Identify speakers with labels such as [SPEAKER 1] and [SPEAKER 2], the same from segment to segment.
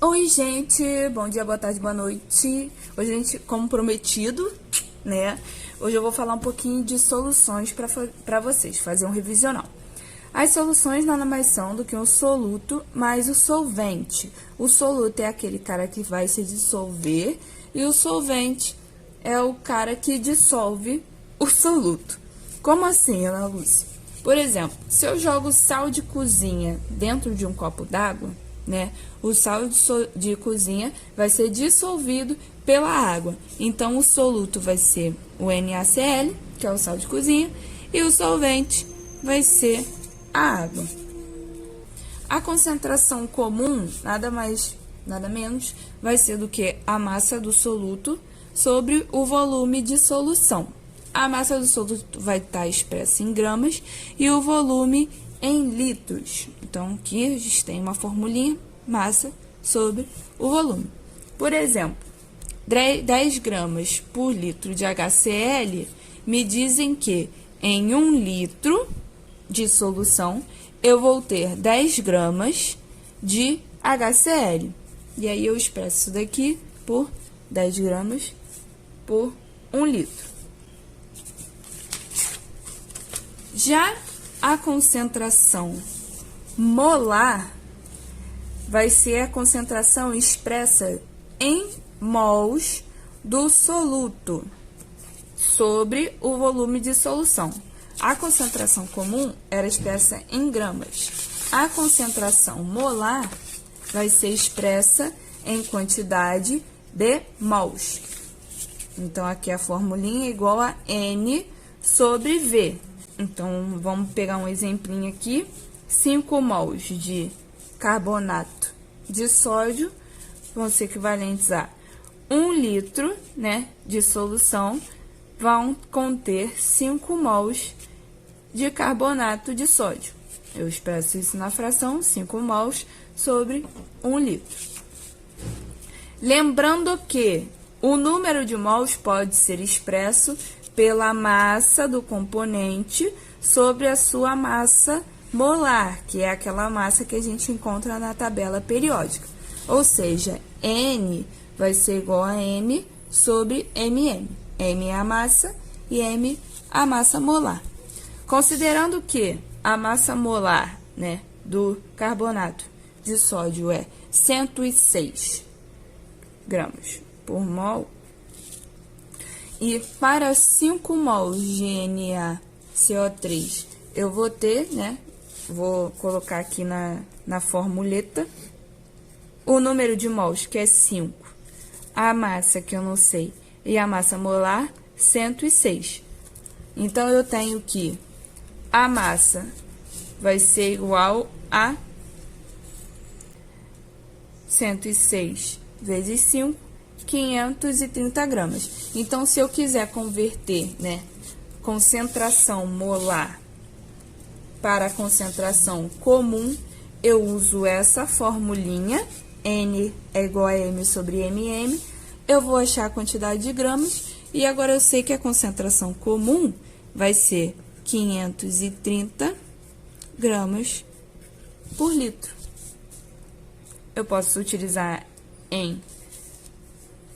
[SPEAKER 1] Oi, gente, bom dia, boa tarde, boa noite. Hoje, gente, como prometido, né? Hoje eu vou falar um pouquinho de soluções para vocês, fazer um revisional. As soluções nada mais são do que um soluto mais o solvente. O soluto é aquele cara que vai se dissolver e o solvente é o cara que dissolve o soluto. Como assim, Ana Lúcia? Por exemplo, se eu jogo sal de cozinha dentro de um copo d'água, né? O sal de cozinha vai ser dissolvido pela água. Então, o soluto vai ser o NaCl, que é o sal de cozinha, e o solvente vai ser a água. A concentração comum, nada mais, nada menos, vai ser do que a massa do soluto sobre o volume de solução. A massa do soluto vai estar expressa em gramas e o volume em litros. Então, aqui a gente tem uma formulinha, massa sobre o volume. Por exemplo, 10 gramas por litro de HCl me dizem que em 1 litro de solução eu vou ter 10 gramas de HCl. E aí eu expresso isso daqui por 10 gramas por 1 litro. Já a concentração molar vai ser a concentração expressa em mols do soluto sobre o volume de solução. A concentração comum era expressa em gramas. A concentração molar vai ser expressa em quantidade de mols. Então, aqui a formulinha é igual a N sobre V. Então, vamos pegar um exemplinho aqui. 5 mols de carbonato de sódio vão ser equivalentes a 1 litro, né, de solução, vão conter 5 mols de carbonato de sódio. Eu expresso isso na fração 5 mols sobre 1 litro. Lembrando que o número de mols pode ser expresso pela massa do componente sobre a sua massa molar, que é aquela massa que a gente encontra na tabela periódica. Ou seja, N vai ser igual a M sobre MM. M é a massa e M a massa molar. Considerando que a massa molar, né, do carbonato de sódio é 106 gramas por mol, e para 5 mols de NaCO3 eu vou ter, né, vou colocar aqui na formuleta, o número de mols, que é 5, a massa, que eu não sei, e a massa molar, 106. Então, eu tenho que a massa vai ser igual a 106 vezes 5, 530 gramas. Então, se eu quiser converter, né, concentração molar para a concentração comum, eu uso essa formulinha, N é igual a M sobre MM, eu vou achar a quantidade de gramas, e agora eu sei que a concentração comum vai ser 530 gramas por litro. Eu posso utilizar em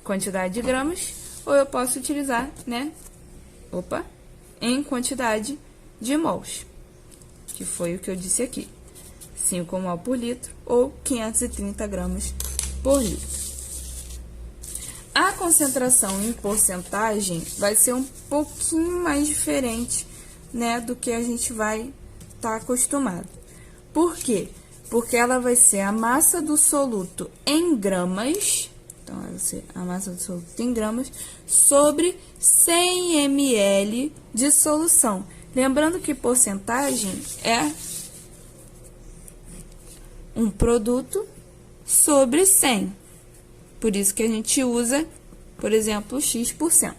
[SPEAKER 1] quantidade de gramas, ou eu posso utilizar, né, em quantidade de mols, que foi o que eu disse aqui, 5 mol por litro ou 530 gramas por litro. A concentração em porcentagem vai ser um pouquinho mais diferente, né, do que a gente vai estar acostumado. Por quê? Porque ela vai ser a massa do soluto em gramas, então vai ser a massa do soluto em gramas, sobre 100 ml de solução. Lembrando que porcentagem é um produto sobre 100. Por isso que a gente usa, por exemplo, X%.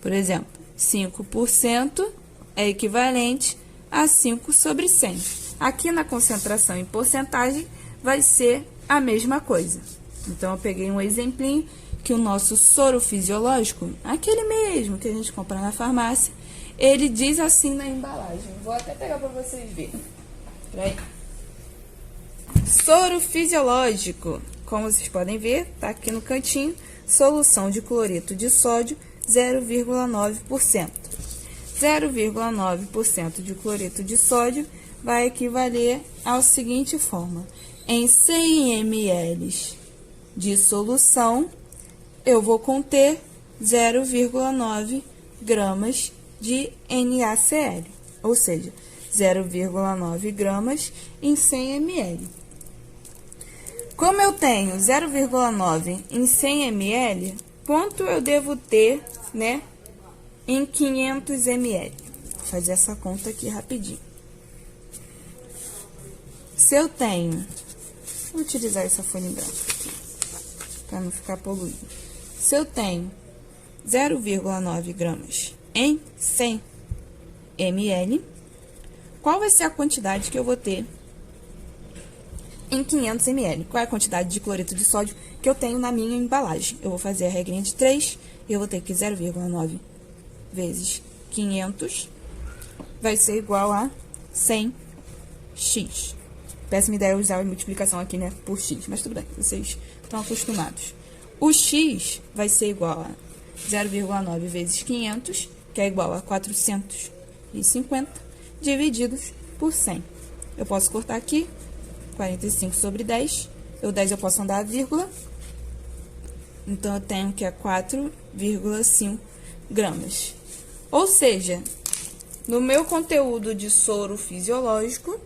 [SPEAKER 1] Por exemplo, 5% é equivalente a 5 sobre 100. Aqui na concentração em porcentagem vai ser a mesma coisa. Então, eu peguei um exemplinho que o nosso soro fisiológico, aquele mesmo que a gente compra na farmácia, ele diz assim na embalagem. Vou até pegar para vocês verem. Peraí. Soro fisiológico. Como vocês podem ver, tá aqui no cantinho, solução de cloreto de sódio, 0,9%. 0,9% de cloreto de sódio vai equivaler à seguinte forma. Em 100 ml de solução, eu vou conter 0,9 gramas de NaCl, ou seja, 0,9 gramas em 100 ml. Como eu tenho 0,9 em 100 ml, quanto eu devo ter, né, em 500 ml? Vou fazer essa conta aqui rapidinho. Se eu tenho, vou utilizar essa folha em branco aqui, para não ficar poluído. Se eu tenho 0,9 gramas em 100 ml, qual vai ser a quantidade que eu vou ter em 500 ml? Qual é a quantidade de cloreto de sódio que eu tenho na minha embalagem? Eu vou fazer a regrinha de 3, e eu vou ter que 0,9 vezes 500 vai ser igual a 100x. Péssima ideia usar a multiplicação aqui, né, por x, mas tudo bem, vocês estão acostumados. O x vai ser igual a 0,9 vezes 500, que é igual a 450, divididos por 100. Eu posso cortar aqui, 45 sobre 10, o 10 eu posso andar a vírgula, então eu tenho que é 4,5 gramas. Ou seja, no meu conteúdo de soro fisiológico,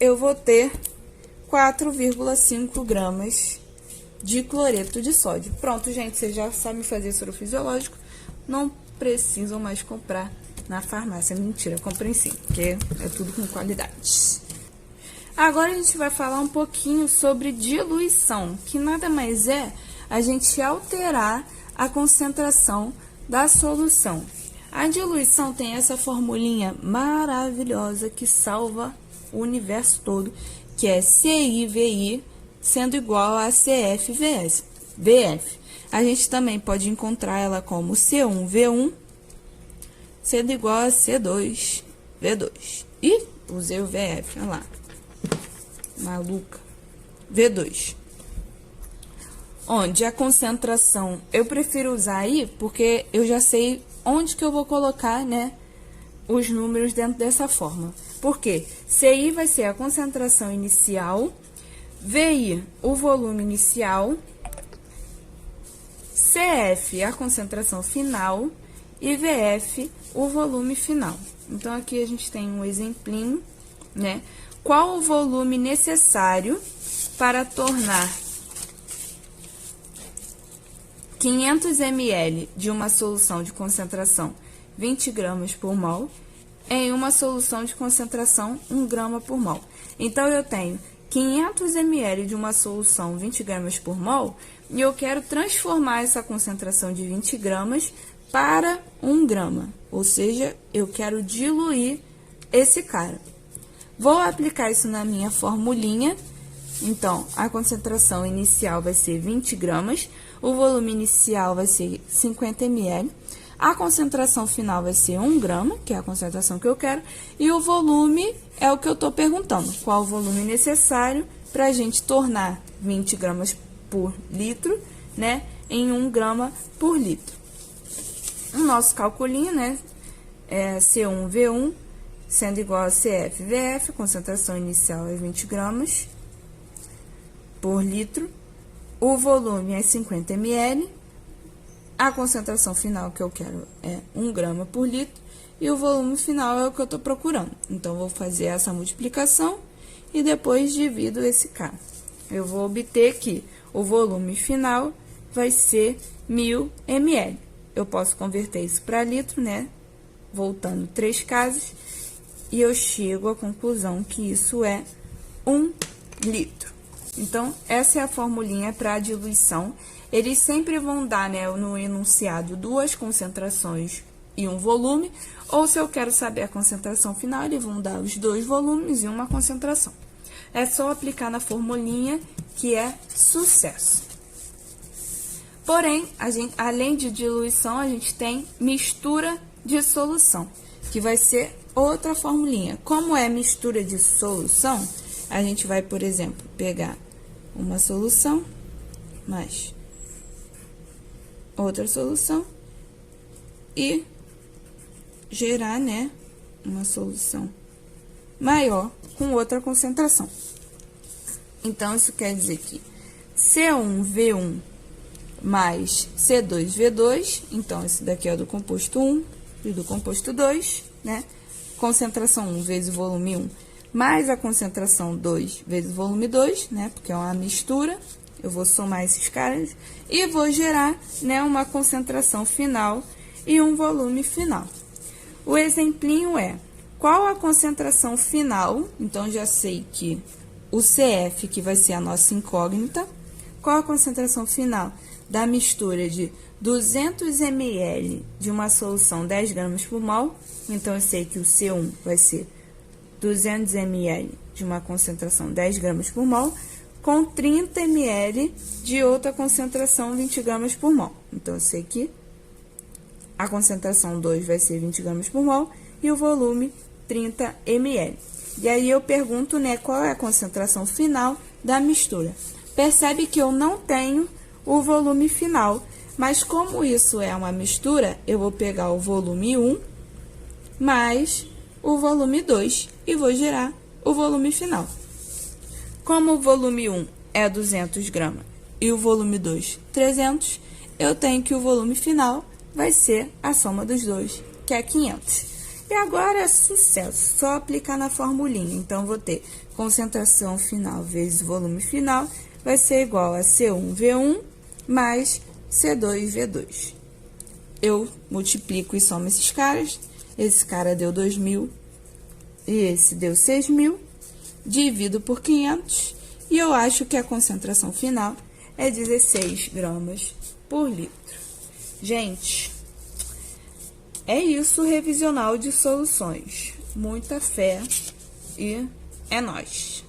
[SPEAKER 1] eu vou ter 4,5 gramas de cloreto de sódio. Pronto, gente, vocês já sabem fazer soro fisiológico, não precisam mais comprar na farmácia. Mentira, comprem sim, porque é tudo com qualidade. Agora a gente vai falar um pouquinho sobre diluição, que nada mais é a gente alterar a concentração da solução. A diluição tem essa formulinha maravilhosa que salva o universo todo, que é CI/VI sendo igual a CF/VF. A gente também pode encontrar ela como C1V1 sendo igual a C2V2. E usei o VF, olha lá. Maluca. V2. Onde a concentração, eu prefiro usar aí porque eu já sei onde que eu vou colocar, né, os números dentro dessa forma. Por quê? CI vai ser a concentração inicial, VI, o volume inicial, CF, a concentração final, e VF, o volume final. Então, aqui a gente tem um exemplinho, né? Qual o volume necessário para tornar 500 ml de uma solução de concentração 20 gramas por mol em uma solução de concentração 1 grama por mol. Então, eu tenho 500 ml de uma solução 20 gramas por mol e eu quero transformar essa concentração de 20 gramas para 1 grama. Ou seja, eu quero diluir esse cara. Vou aplicar isso na minha formulinha. Então, a concentração inicial vai ser 20 gramas, o volume inicial vai ser 50 ml, a concentração final vai ser 1 grama, que é a concentração que eu quero, e o volume é o que eu estou perguntando, qual o volume necessário para a gente tornar 20 gramas por litro, né, em 1 grama por litro. O nosso calculinho, né, é C1V1, sendo igual a CF/VF, concentração inicial é 20 gramas por litro, o volume é 50 ml, a concentração final que eu quero é 1 grama por litro, e o volume final é o que eu estou procurando. Então, vou fazer essa multiplicação e depois divido esse cara. Eu vou obter que o volume final vai ser 1000 ml. Eu posso converter isso para litro, né? Voltando 3 casas, e eu chego à conclusão que isso é 1 litro. Então, essa é a formulinha para a diluição. Eles sempre vão dar, né, no enunciado 2 concentrações e 1 volume, ou se eu quero saber a concentração final, eles vão dar os 2 volumes e 1 concentração. É só aplicar na formulinha que é sucesso. Porém, além de diluição, a gente tem mistura de solução, que vai ser outra formulinha. Como é mistura de solução, a gente vai, por exemplo, pegar uma solução, mais outra solução e gerar, né, uma solução maior com outra concentração. Então, isso quer dizer que C1V1 mais C2V2, então, esse daqui é do composto 1 e do composto 2, né? Concentração 1 vezes volume 1 mais a concentração 2 vezes volume 2, né? Porque é uma mistura. Eu vou somar esses caras e vou gerar, né, uma concentração final e um volume final. O exemplinho é, qual a concentração final? Então, já sei que o CF, que vai ser a nossa incógnita, qual a concentração final da mistura de 200 ml de uma solução 10 gramas por mol? Então, eu sei que o C1 vai ser 200 ml de uma concentração 10 gramas por mol, com 30 ml de outra concentração 20 gramas por mol. Então, eu sei que a concentração 2 vai ser 20 gramas por mol e o volume 30 ml. E aí, eu pergunto, né, qual é a concentração final da mistura. Percebe que eu não tenho o volume final, mas como isso é uma mistura, eu vou pegar o volume 1 mais o volume 2 e vou gerar o volume final. Como o volume 1 é 200 gramas e o volume 2 300, eu tenho que o volume final vai ser a soma dos dois, que é 500. E agora é sucesso, só aplicar na formulinha. Então, vou ter concentração final vezes volume final, vai ser igual a C1V1 mais C2V2. Eu multiplico e somo esses caras. Esse cara deu 2.000 e esse deu 6.000. Divido por 500 e eu acho que a concentração final é 16 gramas por litro. Gente, é isso o revisional de soluções. Muita fé e é nóis!